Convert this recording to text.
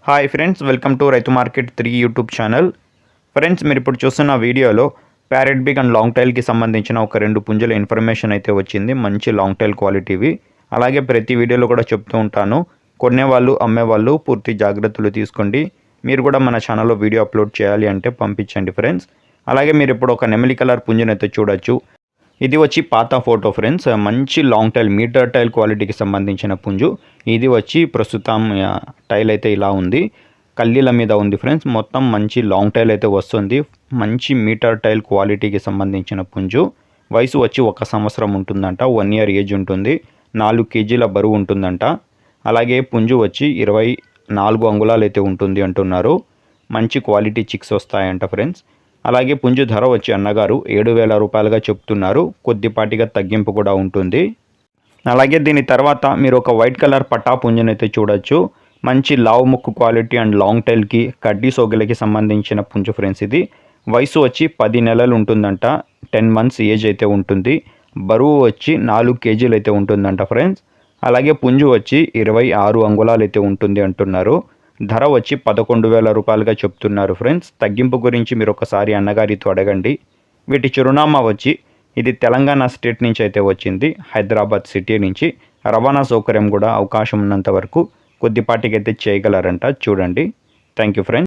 Hi friends, welcome to రైతు market 3 YouTube channel. Friends, మీరు ఇప్పుడు చూస్తున్న వీడియోలో ప్యారెట్ బిగ్ అండ్ లాంగ్ టైల్కి సంబంధించిన ఒక 2 పుంజుల ఇన్ఫర్మేషన్ అయితే వచ్చింది. మంచి లాంగ్ టైల్ క్వాలిటీవి. అలాగే ప్రతి వీడియోలో కూడా చెప్తూ ఉంటాను, కొనేవాళ్ళు అమ్మేవాళ్ళు పూర్తి జాగ్రత్తలు తీసుకోండి. మీరు కూడా మన ఛానల్లో వీడియో అప్లోడ్ చేయాలి అంటే పంపించండి ఫ్రెండ్స్. అలాగే మీరు ఇప్పుడు ఒక నెమలి కలర్ పుంజునైతే చూడొచ్చు. ఇది వచ్చి పాత ఫోటో ఫ్రెండ్స్. మంచి లాంగ్ టైల్ మీటర్ టైల్ క్వాలిటీకి సంబంధించిన పుంజు. ఇది వచ్చి ప్రస్తుతం టైల్ అయితే ఇలా ఉంది, కల్లీల మీద ఉంది ఫ్రెండ్స్. మొత్తం మంచి లాంగ్ టైల్ అయితే వస్తుంది. మంచి మీటర్ టైల్ క్వాలిటీకి సంబంధించిన పుంజు. వయసు వచ్చి 1 సంవత్సరం ఉంటుందంట. 1 ఇయర్ ఏజ్ ఉంటుంది. 4 కేజీల బరువు ఉంటుందంట. అలాగే పుంజు వచ్చి 24 అంగుళాలు అయితే ఉంటుంది అంటున్నారు. మంచి క్వాలిటీ చిక్స్ వస్తాయంట ఫ్రెండ్స్. అలాగే పుంజు ధర వచ్చి అన్నగారు 7,000 రూపాయలుగా చెప్తున్నారు. కొద్దిపాటిగా తగ్గింపు కూడా ఉంటుంది. అలాగే దీని తర్వాత మీరు ఒక వైట్ కలర్ పట్టా పుంజునైతే చూడొచ్చు. మంచి లావు ముక్కు క్వాలిటీ అండ్ లాంగ్ టైల్కి కడ్డీ సోగలకి సంబంధించిన పుంజు ఫ్రెండ్స్. ఇది వయసు వచ్చి 10 నెలలు ఉంటుందంట. 10 మంత్స్ ఏజ్ అయితే ఉంటుంది. బరువు వచ్చి 4 కేజీలు అయితే ఉంటుందంట ఫ్రెండ్స్. అలాగే పుంజు వచ్చి 26 అంగుళాలు అయితే ఉంటుంది అంటున్నారు. ధర వచ్చి 11,000 రూపాయలుగా చెప్తున్నారు ఫ్రెండ్స్. తగ్గింపు గురించి మీరు ఒకసారి అన్నగారితో అడగండి. వీటి చిరునామా వచ్చి ఇది తెలంగాణ స్టేట్ నుంచి అయితే వచ్చింది, హైదరాబాద్ సిటీ నుంచి. రవాణా సౌకర్యం కూడా అవకాశం ఉన్నంత వరకు కొద్దిపాటికైతే చేయగలరంట. చూడండి. Thank you friends.